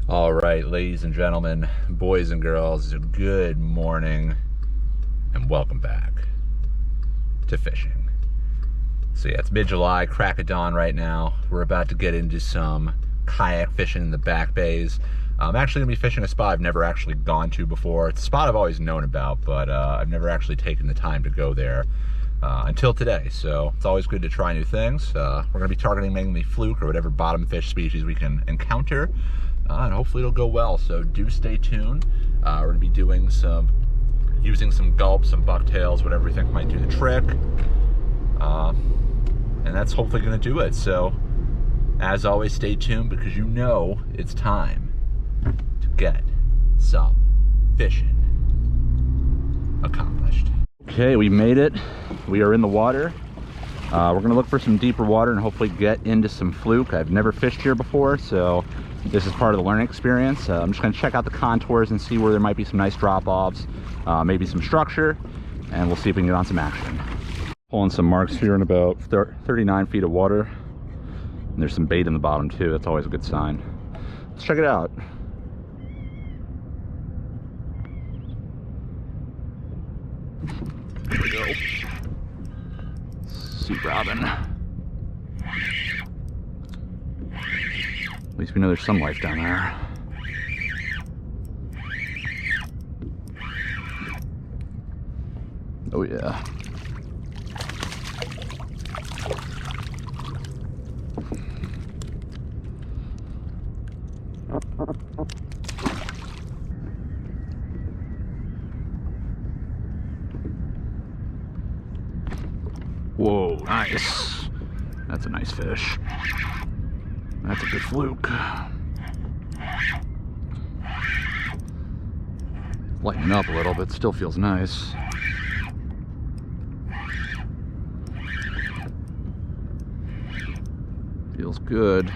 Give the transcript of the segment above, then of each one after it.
All right, ladies and gentlemen, boys and girls, good morning and welcome back to fishing. So yeah, it's mid-July, crack of dawn right now. We're about to get into some kayak fishing in the back bays. I'm actually gonna be fishing a spot I've never actually gone to before. It's a spot I've always known about, but I've never actually taken the time to go there until today. So it's always good to try new things. We're gonna be targeting mainly fluke or whatever bottom fish species we can encounter. And hopefully it'll go well, so do stay tuned. We're gonna be doing using some gulps, some bucktails, whatever we think might do the trick. And that's hopefully gonna do it. So as always, stay tuned because you know it's time to get some fishing accomplished. Okay, we made it. We are in the water. We're gonna look for some deeper water and hopefully get into some fluke. I've never fished here before, so this is part of the learning experience. I'm just gonna check out the contours and see where there might be some nice drop-offs, maybe some structure, and we'll see if we can get on some action. Pulling some marks here in about 39 feet of water. And there's some bait in the bottom too. That's always a good sign. Let's check it out. There we go. Sea robin. At least we know there's some life down there. Oh yeah. Whoa, nice. That's a nice fish. That's a good fluke. Lightening up a little bit, still feels nice. Feels good.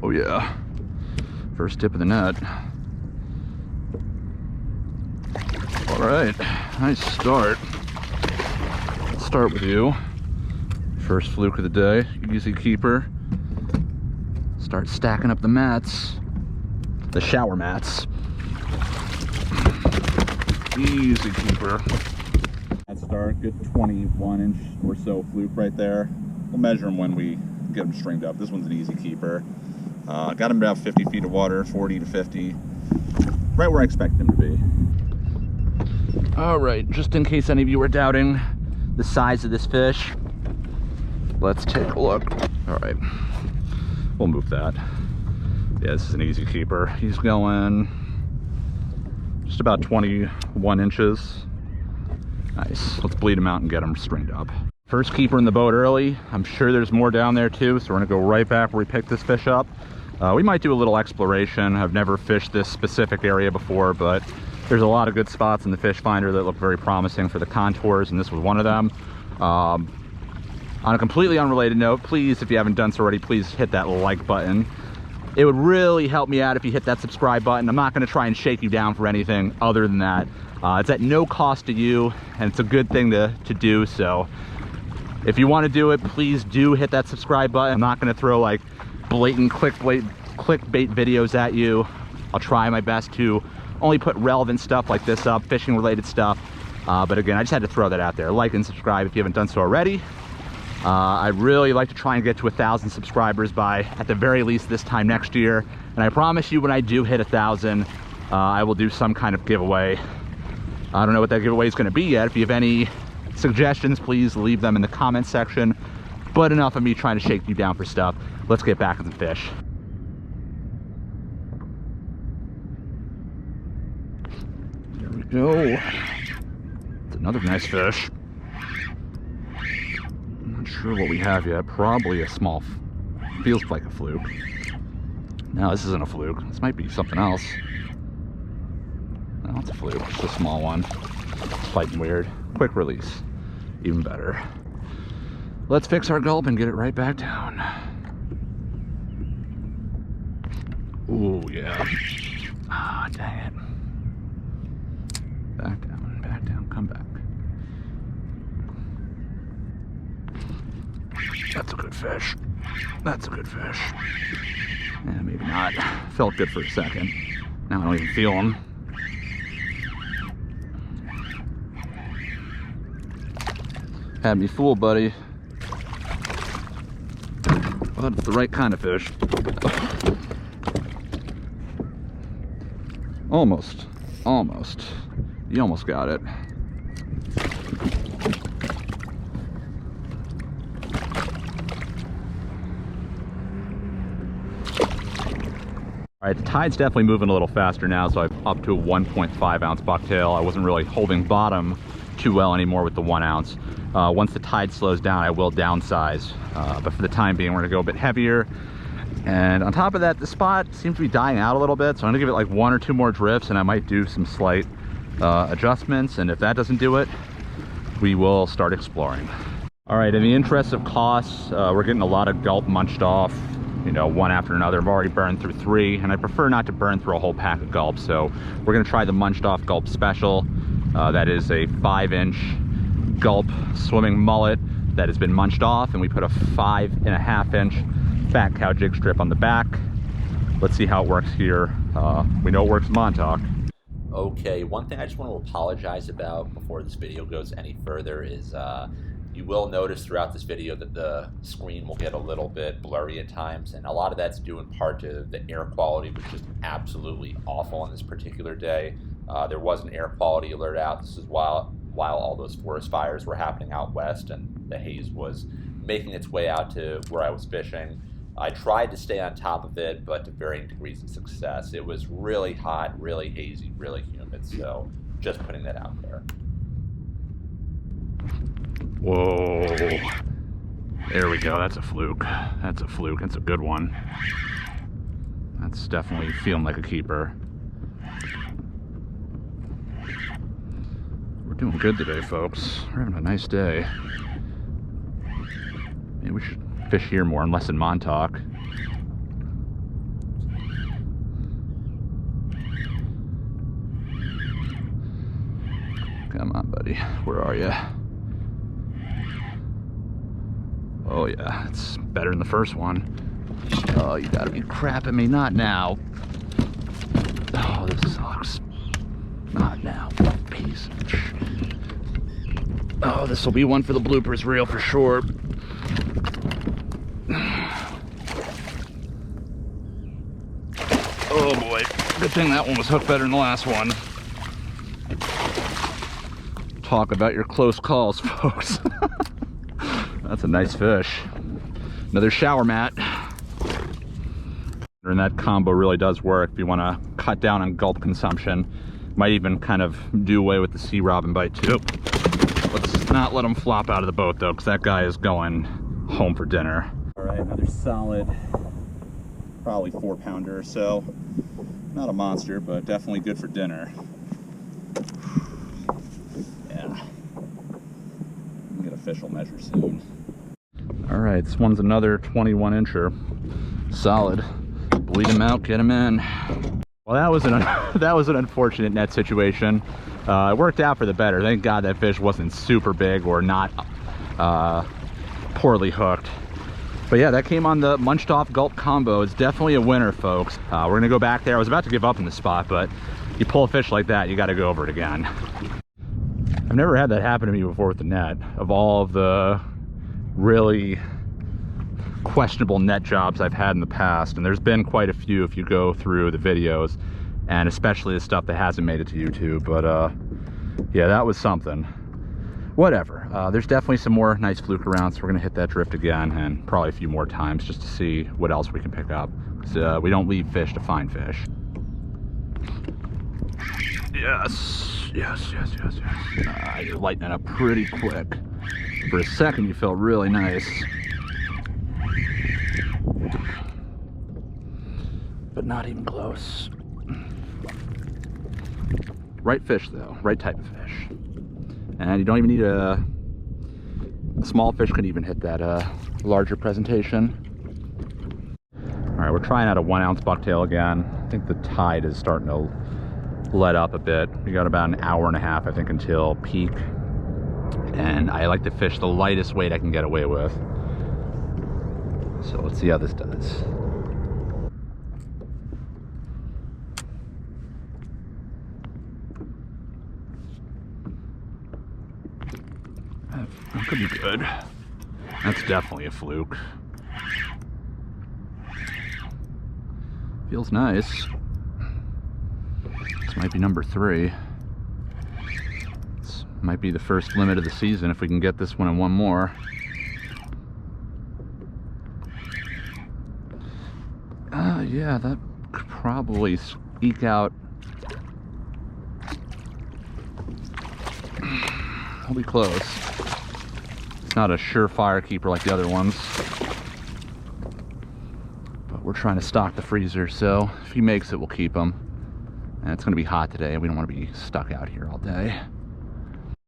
Oh yeah. First tip of the net. All right, nice start. Let's start with you. First fluke of the day, easy keeper. Start stacking up the mats, the shower mats. Easy keeper. That start, good 21-inch or so fluke right there. We'll measure them when we get them stringed up. This one's an easy keeper. Got him about 50 feet of water, 40 to 50. Right where I expect him to be. All right, just in case any of you are doubting the size of this fish, let's take a look. All right, we'll move that. Yeah, this is an easy keeper. He's going just about 21 inches. Nice, let's bleed him out and get him stringed up. First keeper in the boat early. I'm sure there's more down there too, so we're gonna go right back where we picked this fish up. We might do a little exploration. I've never fished this specific area before, but there's a lot of good spots in the fish finder that look very promising for the contours, and this was one of them. On a completely unrelated note, please, if you haven't done so already, please hit that like button. It would really help me out if you hit that subscribe button. I'm not gonna try and shake you down for anything other than that. It's at no cost to you, and it's a good thing to do, so if you want to do it, please do hit that subscribe button. I'm not going to throw like blatant clickbait videos at you. I'll try my best to only put relevant stuff like this up, fishing related stuff. But again, I just had to throw that out there. Like and subscribe if you haven't done so already. I'd really like to try and get to 1,000 subscribers by, at the very least, this time next year. And I promise you, when I do hit 1,000, I will do some kind of giveaway. I don't know what that giveaway is going to be yet. If you have any suggestions, please leave them in the comment section. But enough of me trying to shake you down for stuff. Let's get back to the fish. There we go. It's another nice fish. I'm not sure what we have yet. Probably a small, feels like a fluke. No, this isn't a fluke. This might be something else. No, it's a fluke. It's a small one. It's fighting weird. Quick release. Even better. Let's fix our gulp and get it right back down. Ooh, yeah. Ah, dang it. Back down, come back. That's a good fish. That's a good fish. Yeah, maybe not. Felt good for a second. Now I don't even feel him. Had me fooled, buddy. Well, that's the right kind of fish. Almost. Almost. You almost got it. All right, the tide's definitely moving a little faster now, so I'm up to a 1.5 ounce bucktail. I wasn't really holding bottom too well anymore with the 1 ounce. Once the tide slows down, I will downsize. But for the time being, we're gonna go a bit heavier. And on top of that, the spot seems to be dying out a little bit, so I'm gonna give it like 1 or 2 more drifts, and I might do some slight adjustments. And if that doesn't do it, we will start exploring. All right, in the interest of costs, we're getting a lot of gulp munched off, you know, one after another. I've already burned through 3, and I prefer not to burn through a whole pack of gulp. So we're gonna try the munched off gulp special. That is a 5-inch gulp swimming mullet that has been munched off, and we put a 5.5-inch fat cow jig strip on the back. Let's see how it works here. We know it works in Montauk. Okay, one thing I just want to apologize about before this video goes any further is you will notice throughout this video that the screen will get a little bit blurry at times, and a lot of that's due in part to the air quality, which is absolutely awful on this particular day. There was an air quality alert out. This is while all those forest fires were happening out west, and the haze was making its way out to where I was fishing. I tried to stay on top of it, but to varying degrees of success. It was really hot, really hazy, really humid, so just putting that out there. Whoa. There we go. That's a fluke. That's a fluke. That's a good one. That's definitely feeling like a keeper. We're doing good today, folks. We're having a nice day. Maybe we should fish here more and less in Montauk. Come on, buddy. Where are you? Oh yeah, it's better than the first one. Oh, you gotta be crapping me. Not now. Oh, this sucks. Not now. Piece of shit. Oh, this will be one for the bloopers reel for sure. Oh boy, good thing that one was hooked better than the last one. Talk about your close calls, folks. That's a nice fish. Another shower mat. And that combo really does work if you want to cut down on gulp consumption. Might even kind of do away with the sea robin bite too. Let's not let him flop out of the boat though, because that guy is going home for dinner. All right, another solid, probably 4-pounder or so. Not a monster, but definitely good for dinner. Yeah. We'll get official measure soon. All right, this one's another 21-incher. Solid. Bleed him out, get him in. Well, that was an unfortunate net situation. It worked out for the better. Thank God that fish wasn't super big or not poorly hooked. But yeah, that came on the munched off gulp combo. It's definitely a winner, folks. We're gonna go back there. I was about to give up in the spot, but you pull a fish like that, you gotta go over it again. I've never had that happen to me before with the net. Of all of the really questionable net jobs I've had in the past, and there's been quite a few if you go through the videos, and especially the stuff that hasn't made it to YouTube. But yeah, that was something. Whatever. There's definitely some more nice fluke around, so we're gonna hit that drift again and probably a few more times just to see what else we can pick up. So, we don't leave fish to find fish. Yes, yes, yes, yes, yes. You're lightening up pretty quick. For a second, you felt really nice. But not even close. Right fish though, right type of fish. And you don't even need a small fish can even hit that larger presentation. All right, we're trying out a 1-ounce bucktail again. I think the tide is starting to let up a bit. We got about an hour and a half, I think, until peak. And I like to fish the lightest weight I can get away with. So let's see how this does. That could be good. That's definitely a fluke. Feels nice. This might be number 3. This might be the first limit of the season if we can get this one and one more. Yeah, that could probably eke out. I'll be close. It's not a surefire keeper like the other ones. But we're trying to stock the freezer, so if he makes it, we'll keep him. And it's gonna be hot today. We don't want to be stuck out here all day.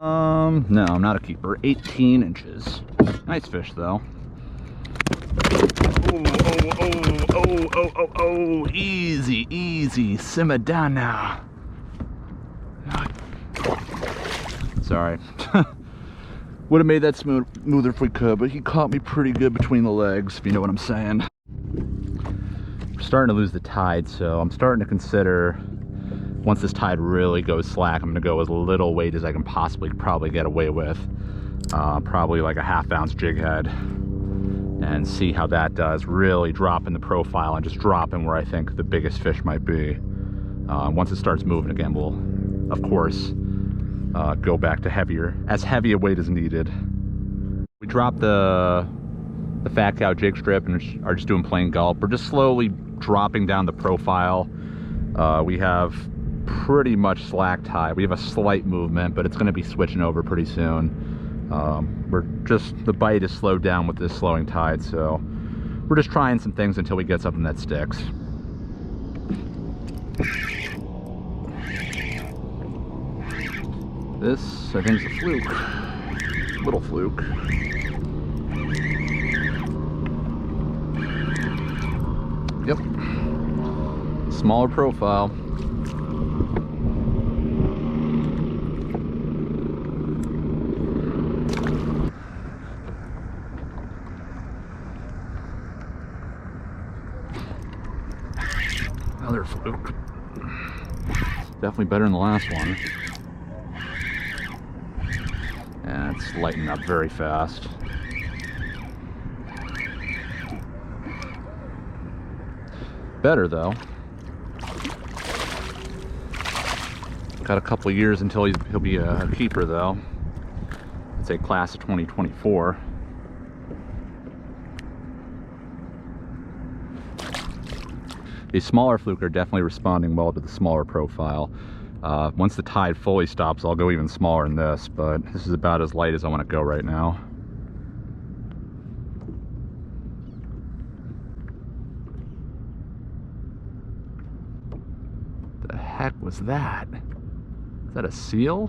No, I'm not a keeper. 18 inches. Nice fish, though. Oh, easy, easy. Simmer down now. Sorry. Would have made that smoother if we could, but he caught me pretty good between the legs, if you know what I'm saying. We're starting to lose the tide, so I'm starting to consider, once this tide really goes slack, I'm gonna go as little weight as I can possibly probably get away with. Probably like a 1/2 ounce jig head, and see how that does. Really dropping the profile and just dropping where I think the biggest fish might be. Once it starts moving again, we'll, of course, go back to as heavy a weight as needed. We dropped the fat cow jig strip and are just doing plain gulp. We're just slowly dropping down the profile. We have pretty much slack tide. We have a slight movement, but it's going to be switching over pretty soon. The bite is slowed down with this slowing tide, so we're just trying some things until we get something that sticks. This, I think, is a fluke. Little fluke. Yep. Smaller profile. Another fluke. Definitely better than the last one. And it's lightening up very fast. Better though. Got a couple of years until he'll be a keeper though. I'd say class of 2024. These smaller fluke are definitely responding well to the smaller profile. Once the tide fully stops, I'll go even smaller than this, but this is about as light as I want to go right now. The heck was that? Is that a seal?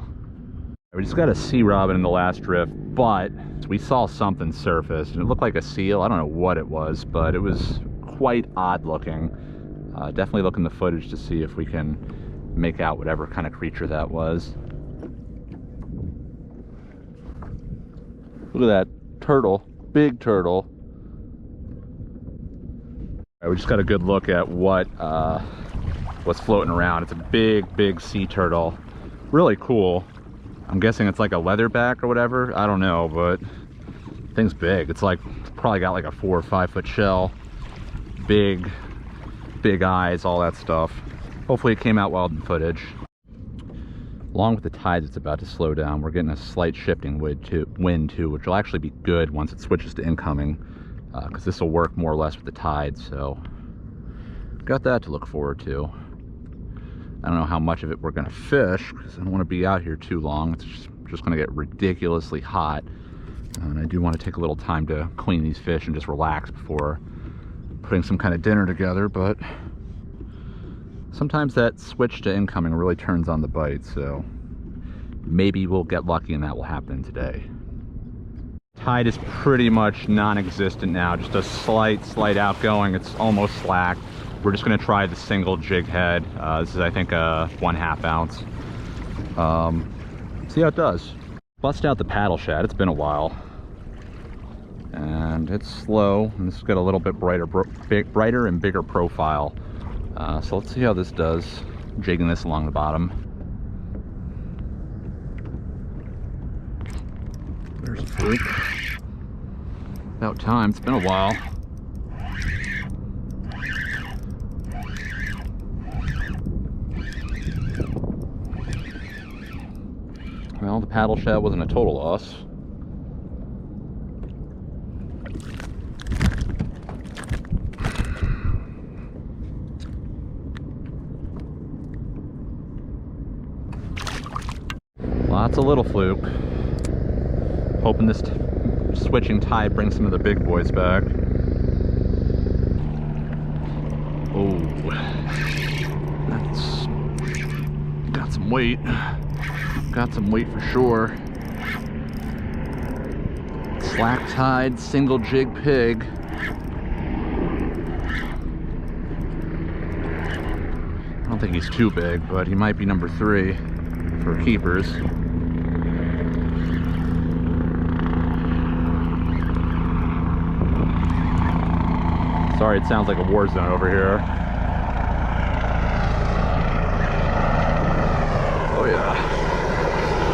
We just got a sea robin in the last drift, but we saw something surface and it looked like a seal. I don't know what it was, but it was quite odd looking. Definitely look in the footage to see if we can make out whatever kind of creature that was. Look at that turtle, big turtle. We just got a good look at what's floating around. It's a big sea turtle. Really cool. I'm guessing it's like a leatherback or whatever. I don't know, but the thing's big. It's probably got like a 4 or 5 foot shell. Big eyes, all that stuff. Hopefully it came out well in footage. Along with the tides, it's about to slow down. We're getting a slight shifting wind too, which will actually be good once it switches to incoming, because this will work more or less with the tide. So got that to look forward to. I don't know how much of it we're going to fish, because I don't want to be out here too long. It's just going to get ridiculously hot, and I do want to take a little time to clean these fish and just relax before putting some kind of dinner together. But sometimes that switch to incoming really turns on the bite, so maybe we'll get lucky and that will happen today. Tide is pretty much non-existent now, just a slight outgoing. It's almost slack. We're just going to try the single jig head. This is, I think, a 1/2 ounce. See how it does. Bust out the paddle shad. It's been a while. and it's slow, and this has got a little bit brighter and bigger profile. So let's see how this does, jigging this along the bottom. There's a fluke. About time, it's been a while. Well, the paddle shed wasn't a total loss. Lots of little fluke. Hoping this switching tide brings some of the big boys back. Oh, that's got some weight. Got some weight for sure. Slack tide, single jig pig. I don't think he's too big, but he might be number 3 for keepers. Sorry, it sounds like a war zone over here. Oh yeah.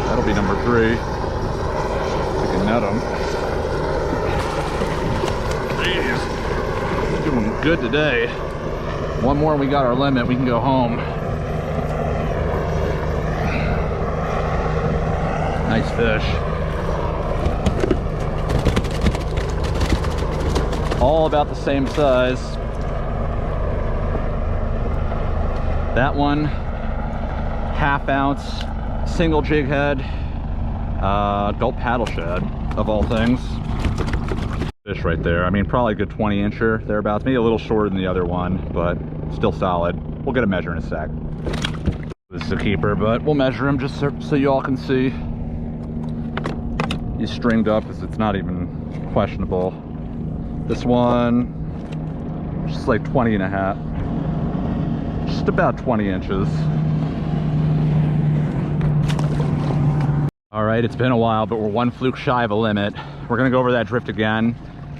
That'll be number 3. We can net him. Jeez. Doing good today. One more and we got our limit. We can go home. Nice fish. All about the same size. That one, ½ ounce. Single jig head, adult paddle shed, of all things. Fish right there. I mean, probably a good 20-incher thereabouts. Maybe a little shorter than the other one, but still solid. We'll get a measure in a sec. This is a keeper, but we'll measure him just so you all can see. He's stringed up, because it's not even questionable. This one, just like 20.5. Just about 20 inches. All right, it's been a while, but we're 1 fluke shy of a limit. We're gonna go over that drift again,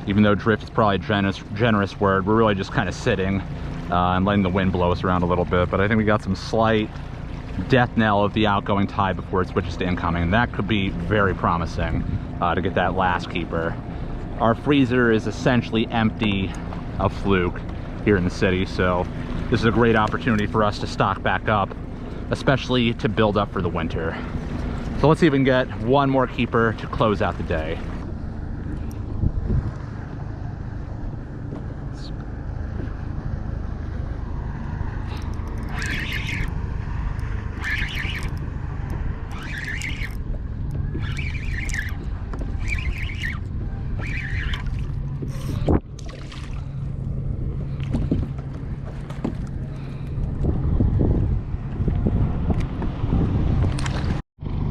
even though drift is probably a generous word. We're really just kind of sitting and letting the wind blow us around a little bit, but I think we got some slight death knell of the outgoing tide before it switches to incoming, and that could be very promising to get that last keeper. Our freezer is essentially empty of fluke here in the city, so this is a great opportunity for us to stock back up, especially to build up for the winter. So let's see if we can get one more keeper to close out the day.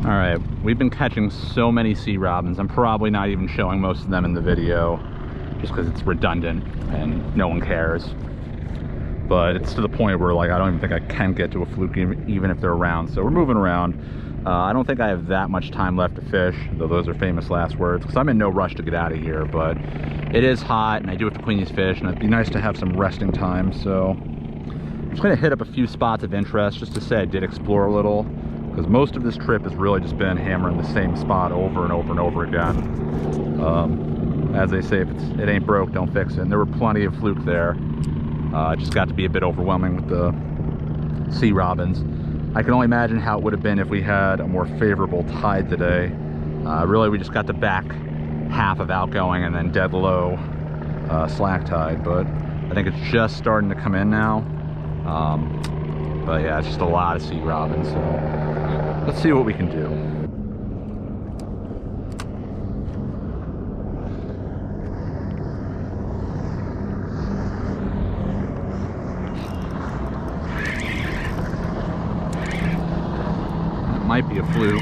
All right, we've been catching so many sea robins. I'm probably not even showing most of them in the video just because it's redundant and no one cares. But it's to the point where, like, I don't even think I can get to a fluke even if they're around. So we're moving around. I don't think I have that much time left to fish, though those are famous last words, because I'm in no rush to get out of here. But it is hot and I do have to clean these fish, and it'd be nice to have some resting time. So I'm just gonna hit up a few spots of interest just to say I did explore a little, because most of this trip has really just been hammering the same spot over and over and over again. As they say, if it ain't broke, don't fix it. And there were plenty of fluke there. It just got to be a bit overwhelming with the sea robins. I can only imagine how it would have been if we had a more favorable tide today. Really, we just got the back half of outgoing and then dead low slack tide, but I think it's just starting to come in now. But yeah, it's just a lot of sea robins, so let's see what we can do. That might be a fluke.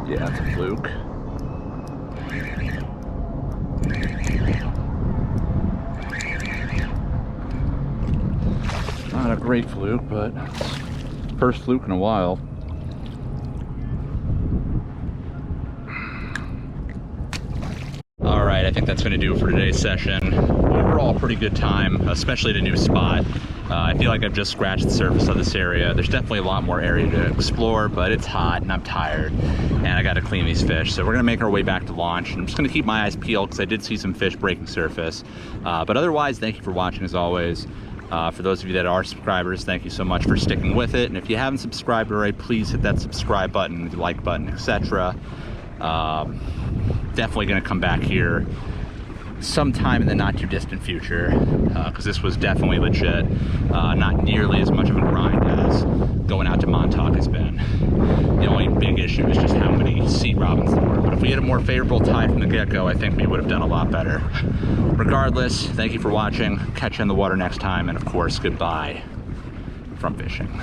Yeah, it's a fluke. Not a great fluke, but first fluke in a while. right, I think that's going to do it for today's session. Overall, pretty good time, especially at a new spot. I feel like I've just scratched the surface of this area. There's definitely a lot more area to explore, but it's hot and I'm tired and I got to clean these fish. So we're going to make our way back to launch. And I'm just going to keep my eyes peeled because I did see some fish breaking surface. But otherwise, thank you for watching as always. For those of you that are subscribers, thank you so much for sticking with it. And if you haven't subscribed already, please hit that subscribe button, the like button, etc. Definitely going to come back here sometime in the not too distant future, because this was definitely legit. Not nearly as much of a grind as going out to Montauk has been. The only big issue is just how many sea robins there were. But if we had a more favorable tide from the get-go, I think we would have done a lot better. Regardless, thank you for watching. Catch you in the water next time, and of course, goodbye from fishing.